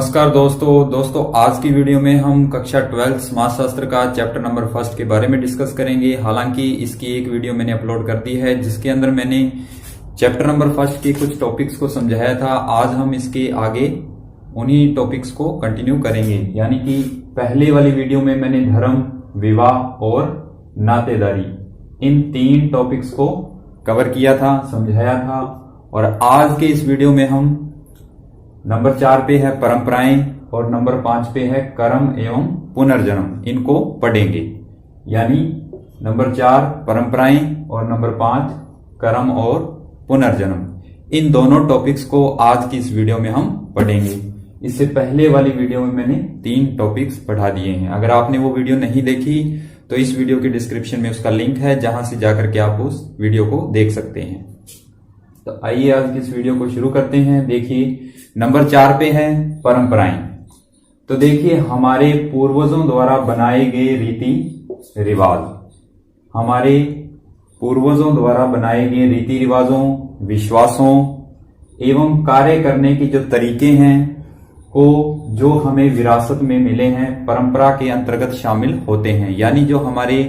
नमस्कार दोस्तों आज की वीडियो में हम कक्षा 12 समाजशास्त्र का चैप्टर नंबर 1 के बारे में डिस्कस करेंगे। हालांकि इसकी एक वीडियो मैंने अपलोड कर दी है जिसके अंदर मैंने चैप्टर नंबर 1 के कुछ टॉपिक्स को समझाया था। आज हम इसके आगे उन्हीं टॉपिक्स को कंटिन्यू करेंगे। यानी कि पहले वाली वीडियो में मैंने धर्म, विवाह और नातेदारी इन 3 टॉपिक्स को कवर किया था, समझाया था। और आज के इस वीडियो में हम नंबर 4 पे है परंपराएं और नंबर 5 पे है कर्म एवं पुनर्जन्म, इनको पढ़ेंगे। यानी नंबर 4 परंपराएं और नंबर 5 कर्म और पुनर्जन्म, इन दोनों टॉपिक्स को आज की इस वीडियो में हम पढ़ेंगे। इससे पहले वाली वीडियो में मैंने 3 टॉपिक्स पढ़ा दिए हैं। अगर आपने वो वीडियो नहीं देखी तो इस वीडियो के डिस्क्रिप्शन में उसका लिंक है, जहां से जाकर के आप उस वीडियो को देख सकते हैं। तो आइए आज की इस वीडियो को शुरू करते हैं। देखिए नंबर 4 पे है परंपराएं। तो देखिए हमारे पूर्वजों द्वारा बनाए गए रीति रिवाज, हमारे पूर्वजों द्वारा बनाए गए रीति रिवाजों, विश्वासों एवं कार्य करने के जो तरीके हैं को जो हमें विरासत में मिले हैं, परंपरा के अंतर्गत शामिल होते हैं। यानी जो हमारे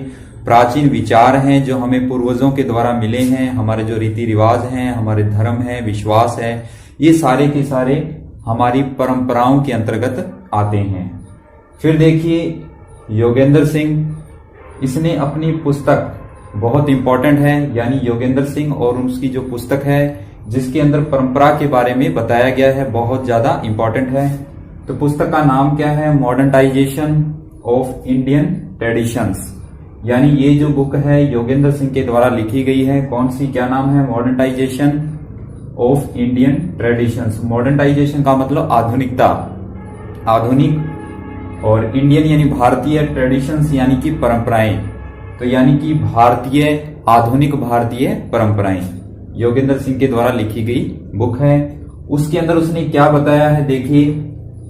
प्राचीन विचार हैं, जो हमें पूर्वजों के द्वारा मिले हैं, हमारे जो रीति रिवाज हैं, हमारे धर्म है, विश्वास है, ये सारे के सारे हमारी परंपराओं के अंतर्गत आते हैं। फिर देखिए योगेंद्र सिंह, इसने अपनी पुस्तक बहुत इंपॉर्टेंट है, यानी योगेंद्र सिंह और उसकी जो पुस्तक है जिसके अंदर परंपरा के बारे में बताया गया है, बहुत ज्यादा इंपॉर्टेंट है। तो पुस्तक का नाम क्या है? Modernisation of Indian traditions. यानी ये जो बुक है योगेंद्र सिंह के द्वारा लिखी गई है। कौन सी, क्या नाम है? Modernisation of Indian traditions. Modernisation का मतलब आधुनिकता, आधुनिक, और इंडियन यानी भारतीय, ट्रेडिशंस यानी कि परंपराएं। तो यानी कि भारतीय, आधुनिक भारतीय परंपराएं योगेंद्र सिंह के द्वारा लिखी गई बुक है। उसके अंदर उसने क्या बताया है? देखिए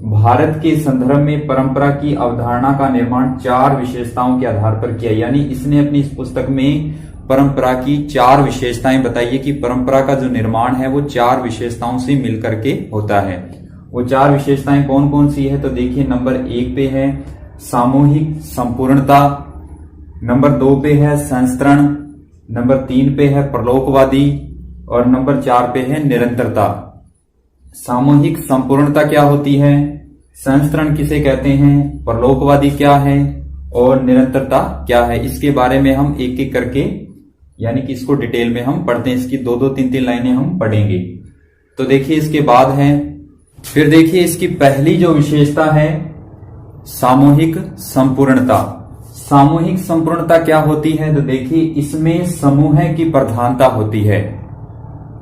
भारत के संदर्भ में परंपरा की अवधारणा का निर्माण 4 विशेषताओं के आधार पर किया। यानी इसने अपनी इस पुस्तक में परंपरा की 4 विशेषताएं बताई है कि परंपरा का जो निर्माण है वो 4 विशेषताओं से मिलकर के होता है। वो 4 विशेषताएं कौन कौन सी है? तो देखिए नंबर 1 पे है सामूहिक संपूर्णता, नंबर 2 पे है संस्तरण, नंबर 3 पे है प्रलोकवादी और नंबर 4 पे है निरंतरता। सामूहिक संपूर्णता क्या होती है, संस्तरण किसे कहते हैं, प्रलोकवादी क्या है और निरंतरता क्या है, इसके बारे में हम एक एक करके, यानी कि इसको डिटेल में हम पढ़ते हैं। इसकी 2-2, 3-3 लाइनें हम पढ़ेंगे। तो देखिए इसके बाद है, फिर देखिए इसकी पहली जो विशेषता है सामूहिक संपूर्णता। सामूहिक संपूर्णता क्या होती है? तो देखिए इसमें समूह की प्रधानता होती है,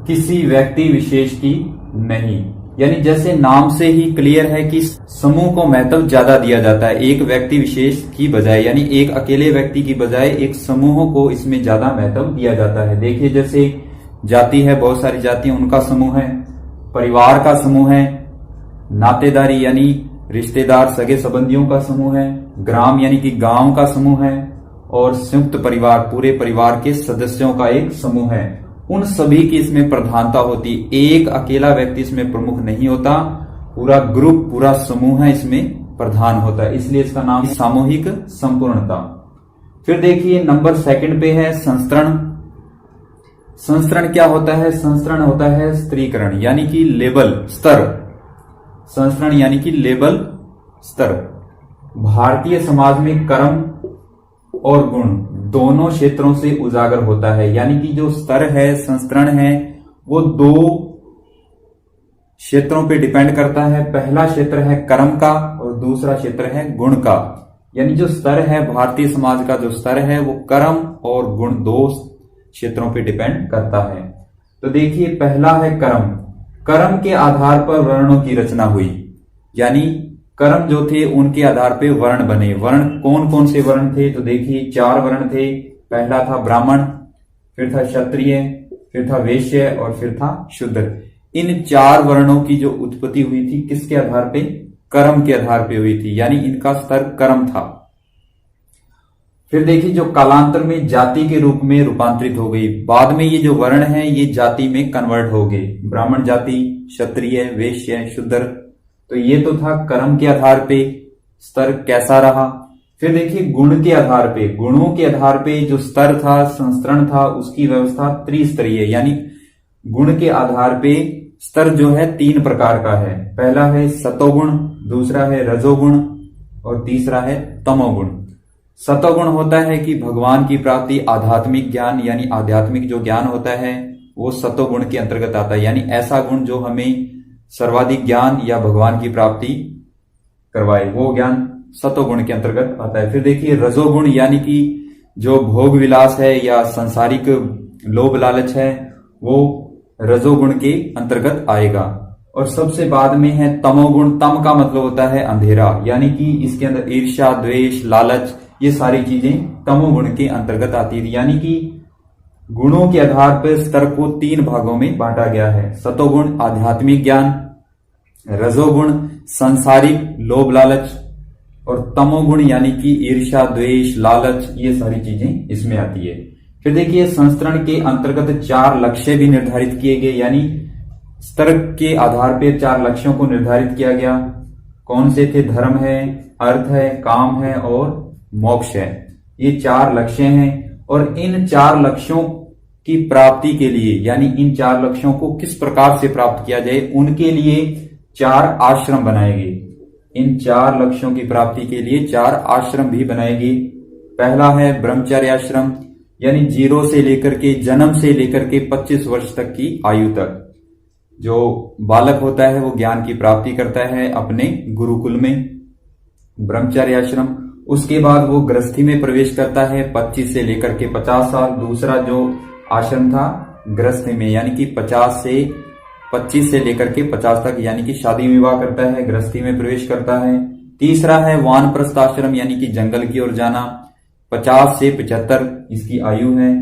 किसी व्यक्ति विशेष की नहीं। यानी जैसे नाम से ही क्लियर है कि समूह को महत्व ज्यादा दिया जाता है एक व्यक्ति विशेष की बजाय, यानी एक अकेले व्यक्ति की बजाय एक समूह को इसमें ज्यादा महत्व दिया जाता है। देखिए जैसे जाति है, बहुत सारी जातियां, उनका समूह है, परिवार का समूह है, नातेदारी यानी रिश्तेदार सगे संबंधियों का समूह है, ग्राम यानी कि गांव का समूह है, और संयुक्त परिवार पूरे परिवार के सदस्यों का एक समूह है। उन सभी की इसमें प्रधानता होती, एक अकेला व्यक्ति इसमें प्रमुख नहीं होता, पूरा ग्रुप, पूरा समूह है इसमें प्रधान होता है, इसलिए इसका नाम सामूहिक संपूर्णता। फिर देखिए नंबर 2 पे है संस्तरण। संस्तरण क्या होता है? संस्तरण होता है स्त्रीकरण, यानी कि लेबल, स्तर। संस्तरण यानी कि लेबल, स्तर। भारतीय समाज में कर्म और गुण दोनों क्षेत्रों से उजागर होता है। यानी कि जो स्तर है, संस्तरण है, वो 2 क्षेत्रों पे डिपेंड करता है। पहला क्षेत्र है कर्म का और दूसरा क्षेत्र है गुण का। यानी जो स्तर है भारतीय समाज का, जो स्तर है वो कर्म और गुण 2 क्षेत्रों पे डिपेंड करता है। तो देखिए पहला है कर्म। कर्म के आधार पर वर्णों की रचना हुई, यानी कर्म जो थे उनके आधार पे वर्ण बने। वर्ण कौन कौन से वर्ण थे? तो देखिए 4 वर्ण थे। पहला था ब्राह्मण, फिर था क्षत्रिय, फिर था वैश्य और फिर था शूद्र। इन 4 वर्णों की जो उत्पत्ति हुई थी किसके आधार पे? कर्म के आधार पे हुई थी, यानी इनका स्तर कर्म था। फिर देखिए जो कालांतर में जाति के रूप में रूपांतरित हो गई, बाद में ये जो वर्ण है ये जाति में कन्वर्ट हो गए, ब्राह्मण जाति, क्षत्रिय, वैश्य, शूद्र। तो ये तो था कर्म के आधार पे स्तर कैसा रहा। फिर देखिए गुण के आधार पे, गुणों के आधार पे जो स्तर था, संस्करण था, उसकी व्यवस्था त्रिस्तरीय, यानी गुण के आधार पे स्तर जो है 3 प्रकार का है। पहला है सतोगुण, दूसरा है रजोगुण और तीसरा है तमोगुण। सतोगुण होता है कि भगवान की प्राप्ति, आध्यात्मिक ज्ञान, यानी आध्यात्मिक जो ज्ञान होता है वो सतोगुण के अंतर्गत आता है, यानी ऐसा गुण जो हमें सर्वाधिक ज्ञान या भगवान की प्राप्ति करवाए, वो ज्ञान सतोगुण के अंतर्गत आता है। फिर देखिए रजोगुण, यानी कि जो भोग विलास है या सांसारिक लोभ लालच है, वो रजोगुण के अंतर्गत आएगा। और सबसे बाद में है तमोगुण। तम का मतलब होता है अंधेरा, यानी कि इसके अंदर ईर्ष्या, द्वेष, लालच, ये सारी चीजें तमोगुण के अंतर्गत आती है। यानी कि गुणों के आधार पर स्तर को 3 भागों में बांटा गया है। सतोगुण आध्यात्मिक ज्ञान, रजोगुण सांसारिक लोभ लालच और तमोगुण यानी कि ईर्ष्या, द्वेष, लालच, ये सारी चीजें इसमें आती है। फिर देखिए संस्करण के अंतर्गत 4 लक्ष्य भी निर्धारित किए गए, यानी स्तर के आधार पर 4 लक्ष्यों को निर्धारित किया गया। कौन से थे? धर्म है, अर्थ है, काम है और मोक्ष है। ये 4 लक्ष्य हैं और इन 4 लक्ष्यों की प्राप्ति के लिए, यानी इन 4 लक्ष्यों को किस प्रकार से प्राप्त किया जाए, उनके लिए 4 आश्रम बनाए गए। इन 4 लक्ष्यों की प्राप्ति के लिए 4 आश्रम भी बनाए गए। पहला है ब्रह्मचर्य आश्रम, यानी 0 से लेकर के, जन्म से लेकर के 25 वर्ष तक की आयु तक जो बालक होता है वो ज्ञान की प्राप्ति करता है अपने गुरुकुल में, ब्रह्मचर्य आश्रम। उसके बाद वो गृहस्थी में प्रवेश करता है 25 से लेकर के 50 साल। दूसरा जो आश्रम था गृहस्थी में, यानी कि 25 से लेकर के 50 तक, यानी कि शादी विवाह करता है, गृहस्थी में प्रवेश करता है। तीसरा है वानप्रस्थ आश्रम, यानी कि जंगल की ओर जाना, 50 से 75 इसकी आयु है,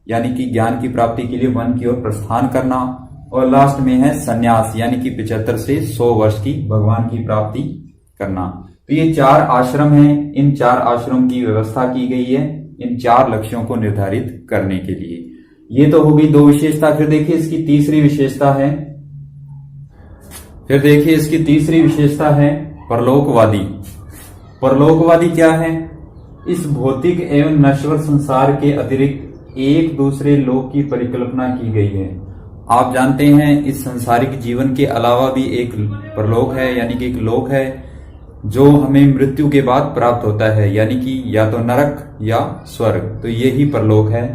यानी कि ज्ञान की प्राप्ति के लिए वन की ओर प्रस्थान करना। और लास्ट में है संन्यास, यानी कि 75 से 100 वर्ष की भगवान की प्राप्ति करना। तो ये 4 आश्रम हैं। इन 4 आश्रम की व्यवस्था की गई है इन 4 लक्ष्यों को निर्धारित करने के लिए। ये तो होगी 2 विशेषता। फिर देखिए इसकी तीसरी विशेषता है, परलोकवादी। परलोकवादी क्या है? इस भौतिक एवं नश्वर संसार के अतिरिक्त एक दूसरे लोक की परिकल्पना की गई है। आप जानते हैं इस संसारिक जीवन के अलावा भी एक परलोक है, यानी कि एक लोक है जो हमें मृत्यु के बाद प्राप्त होता है, यानी कि या तो नरक या स्वर्ग। तो यही परलोक है।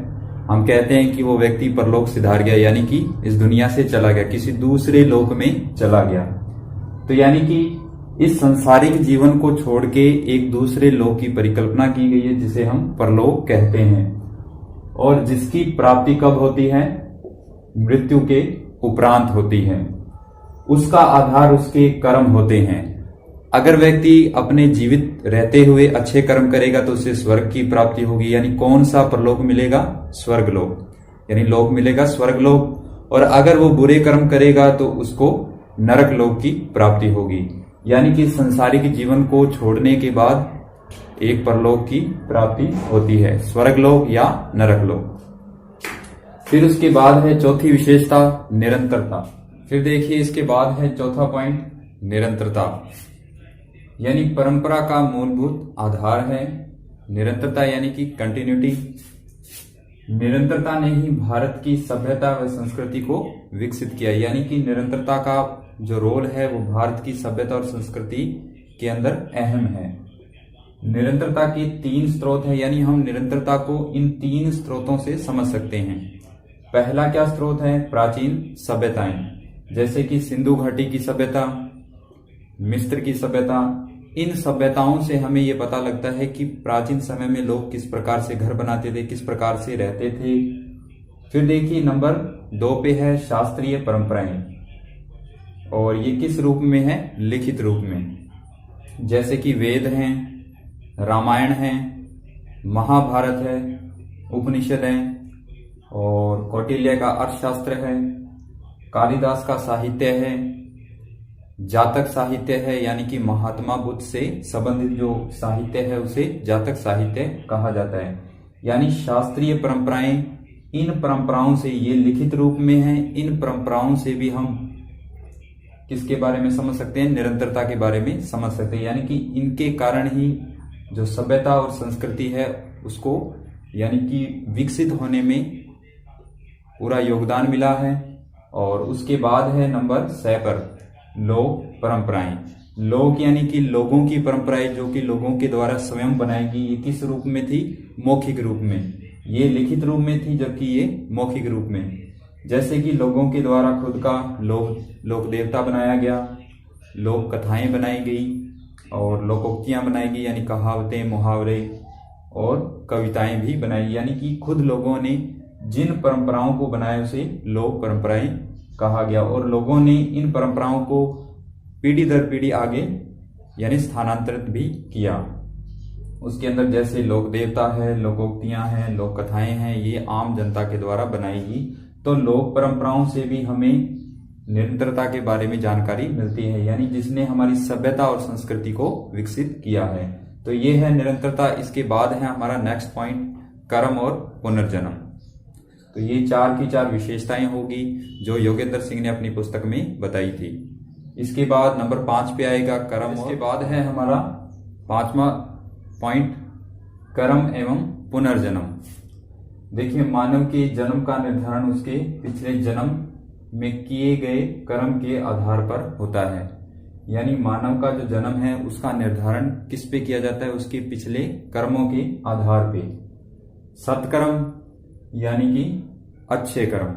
हम कहते हैं कि वो व्यक्ति परलोक सिधार गया, यानी कि इस दुनिया से चला गया, किसी दूसरे लोक में चला गया। तो यानी कि इस संसारिक जीवन को छोड़ के एक दूसरे लोक की परिकल्पना की गई है जिसे हम परलोक कहते हैं, और जिसकी प्राप्ति कब होती है? मृत्यु के उपरांत होती है। उसका आधार उसके कर्म होते हैं। अगर व्यक्ति अपने जीवित रहते हुए अच्छे कर्म करेगा तो उसे स्वर्ग की प्राप्ति होगी, यानी कौन सा परलोक मिलेगा? स्वर्गलोक, यानी लोक मिलेगा स्वर्गलोक। और अगर वो बुरे कर्म करेगा तो उसको नरक लोक की प्राप्ति होगी, यानी कि संसारिक जीवन को छोड़ने के बाद एक परलोक की प्राप्ति होती है, स्वर्गलोक या नरक लोक। फिर उसके बाद है चौथी विशेषता, निरंतरता। फिर देखिए इसके बाद है चौथा पॉइंट, निरंतरता, यानी परंपरा का मूलभूत आधार है। निरंतरता यानी कि कंटिन्यूटी। निरंतरता ने ही भारत की सभ्यता व संस्कृति को विकसित किया, यानी कि निरंतरता का जो रोल है वो भारत की सभ्यता और संस्कृति के अंदर अहम है। निरंतरता के 3 स्रोत है, यानी हम निरंतरता को इन 3 स्रोतों से समझ सकते हैं। पहला क्या स्रोत है? प्राचीन सभ्यताएं, जैसे कि सिंधु घाटी की सभ्यता, मिस्र की सभ्यता। इन सभ्यताओं से हमें यह पता लगता है कि प्राचीन समय में लोग किस प्रकार से घर बनाते थे, किस प्रकार से रहते थे। फिर देखिए नंबर 2 पे है शास्त्रीय परंपराएं, और ये किस रूप में है? लिखित रूप में, जैसे कि वेद हैं, रामायण है, महाभारत है, उपनिषद है, और कौटिल्य का अर्थशास्त्र है, कालिदास का साहित्य है, जातक साहित्य है, यानी कि महात्मा बुद्ध से संबंधित जो साहित्य है उसे जातक साहित्य कहा जाता है। यानी शास्त्रीय परंपराएं, इन परंपराओं से, ये लिखित रूप में है, इन परंपराओं से भी हम किसके बारे में समझ सकते हैं, निरंतरता के बारे में समझ सकते हैं। यानी कि इनके कारण ही जो सभ्यता और संस्कृति है उसको यानी कि विकसित होने में पूरा योगदान मिला है। और उसके बाद है नंबर 6 पर लोक परंपराएं। लोक यानी कि लोगों की परंपराएं जो कि लोगों के द्वारा स्वयं बनाई गई। ये किस रूप में थी, मौखिक रूप में। ये लिखित रूप में थी जबकि ये मौखिक रूप में। जैसे कि लोगों के द्वारा खुद का लोक देवता बनाया गया, लोक कथाएं बनाई गई और लोकोक्तियां बनाई गई यानी कहावतें, मुहावरे और कविताएं भी बनाई। यानी कि खुद लोगों ने जिन परंपराओं को बनाया उसे लोक परंपराएं कहा गया। और लोगों ने इन परंपराओं को पीढ़ी दर पीढ़ी आगे यानी स्थानांतरित भी किया। उसके अंदर जैसे लोक देवता है, लोकोक्तियां हैं, लोक कथाएं हैं, ये आम जनता के द्वारा बनाई गई। तो लोक परंपराओं से भी हमें निरंतरता के बारे में जानकारी मिलती है, यानी जिसने हमारी सभ्यता और संस्कृति को विकसित किया है। तो ये है निरंतरता। इसके बाद है हमारा नेक्स्ट पॉइंट कर्म और पुनर्जन्म। तो ये 4 की 4 विशेषताएं होगी जो योगेंद्र सिंह ने अपनी पुस्तक में बताई थी। इसके बाद नंबर 5 पे आएगा कर्म। इसके बाद है हमारा 5वां पॉइंट कर्म एवं पुनर्जन्म। देखिए, मानव के जन्म का निर्धारण उसके पिछले जन्म में किए गए कर्म के आधार पर होता है। यानी मानव का जो जन्म है उसका निर्धारण किस पे किया जाता है, उसके पिछले कर्मों के आधार पे। सत्कर्म यानी कि अच्छे कर्म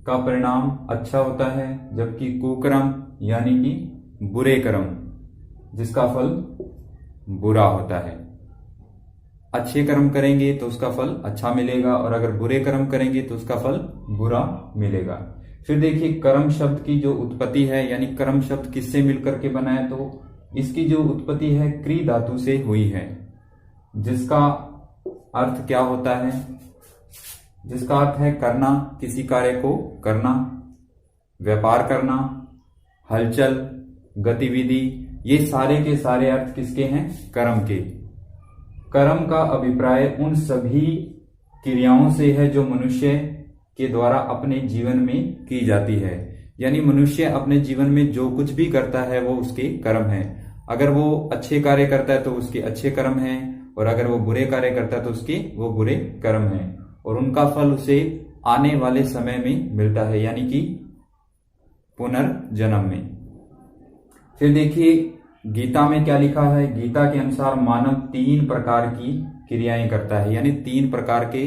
का परिणाम अच्छा होता है, जबकि कुकर्म यानी कि बुरे कर्म जिसका फल बुरा होता है। अच्छे कर्म करेंगे तो उसका फल अच्छा मिलेगा और अगर बुरे कर्म करेंगे तो उसका फल बुरा मिलेगा। फिर देखिए कर्म शब्द की जो उत्पत्ति है, यानी कर्म शब्द किससे मिलकर के बना है, तो इसकी जो उत्पत्ति है क्री धातु से हुई है, जिसका अर्थ क्या होता है, जिसका अर्थ है करना, किसी कार्य को करना, व्यापार करना, हलचल, गतिविधि। ये सारे के सारे अर्थ किसके हैं, कर्म के। कर्म का अभिप्राय उन सभी क्रियाओं से है जो मनुष्य के द्वारा अपने जीवन में की जाती है। यानी मनुष्य अपने जीवन में जो कुछ भी करता है वो उसके कर्म है। अगर वो अच्छे कार्य करता है तो उसके अच्छे कर्म हैं, और अगर वो बुरे कार्य करता है तो उसके वो बुरे कर्म हैं, और उनका फल उसे आने वाले समय में मिलता है, यानी कि पुनर्जन्म में। फिर देखिए गीता में क्या लिखा है। गीता के अनुसार मानव 3 प्रकार की क्रियाएं करता है, यानी 3 प्रकार के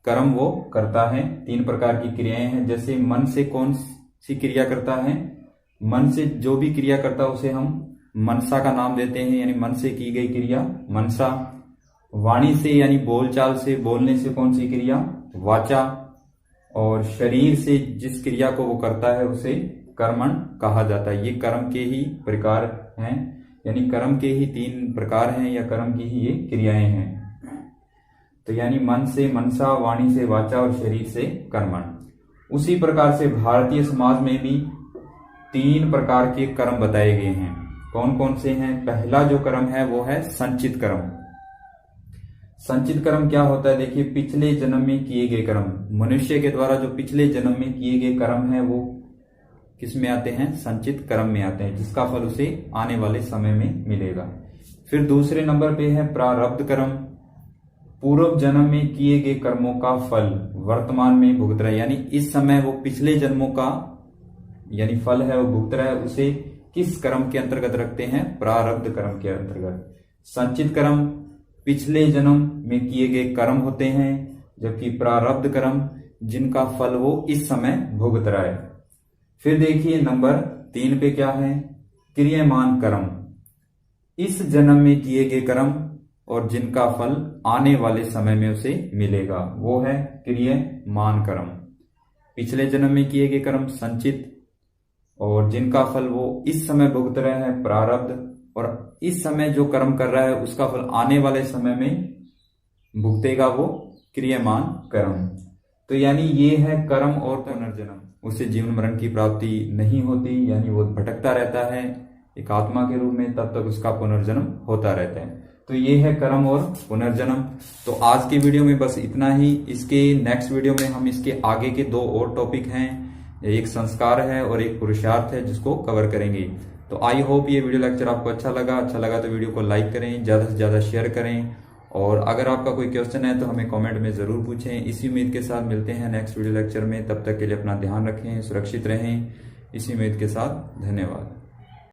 कर्म वो करता है। 3 प्रकार की क्रियाएं हैं। जैसे मन से कौन सी क्रिया करता है, मन से जो भी क्रिया करता है उसे हम मनसा का नाम देते हैं, यानी मन से की गई क्रिया मनसा। वाणी से यानी बोलचाल से, बोलने से कौन सी क्रिया, वाचा। और शरीर से जिस क्रिया को वो करता है उसे कर्मण कहा जाता है। ये कर्म के ही प्रकार हैं, यानी कर्म के ही 3 प्रकार हैं, या कर्म की ही ये क्रियाएं हैं। तो यानी मन से मनसा, वाणी से वाचा और शरीर से कर्मण। उसी प्रकार से भारतीय समाज में भी 3 प्रकार के कर्म बताए गए हैं। कौन कौन से हैं। पहला जो कर्म है वो है संचित कर्म। संचित कर्म क्या होता है, देखिए पिछले जन्म में किए गए कर्म, मनुष्य के द्वारा जो पिछले जन्म में किए गए कर्म है वो किस में आते हैं, संचित कर्म में आते हैं, जिसका फल उसे आने वाले समय में मिलेगा। फिर दूसरे नंबर पे है प्रारब्ध कर्म। पूर्व जन्म में किए गए कर्मों का फल वर्तमान में भुगत रहा है, यानी इस समय वो पिछले जन्मों का यानी फल है वो भुगत रहा है, उसे किस कर्म के अंतर्गत रखते हैं, प्रारब्ध कर्म के अंतर्गत। संचित कर्म पिछले जन्म में किए गए कर्म होते हैं, जबकि प्रारब्ध कर्म जिनका फल वो इस समय भुगत रहा है। फिर देखिए नंबर 3 पे क्या है, क्रियमान कर्म। इस जन्म में किए गए कर्म और जिनका फल आने वाले समय में उसे मिलेगा, वो है क्रियमान कर्म। पिछले जन्म में किए गए कर्म संचित, और जिनका फल वो इस समय भुगत रहे हैं प्रारब्ध, और इस समय जो कर्म कर रहा है उसका फल आने वाले समय में भुगतेगा वो क्रियमान कर्म। तो यानी ये है कर्म और पुनर्जन्म। उसे जीवन मरण की प्राप्ति नहीं होती, यानी वो भटकता रहता है एक आत्मा के रूप में, तब तक उसका पुनर्जन्म होता रहता है। तो ये है कर्म और पुनर्जन्म। तो आज के वीडियो में बस इतना ही। इसके नेक्स्ट वीडियो में हम इसके आगे के 2 और टॉपिक हैं, ये एक संस्कार है और एक पुरुषार्थ है जिसको कवर करेंगे। तो आई होप ये वीडियो लेक्चर आपको अच्छा लगा तो वीडियो को लाइक करें, ज्यादा से ज्यादा शेयर करें, और अगर आपका कोई क्वेश्चन है तो हमें कमेंट में जरूर पूछें। इसी उम्मीद के साथ मिलते हैं नेक्स्ट वीडियो लेक्चर में। तब तक के लिए अपना ध्यान रखें, सुरक्षित रहें। इसी उम्मीद के साथ धन्यवाद।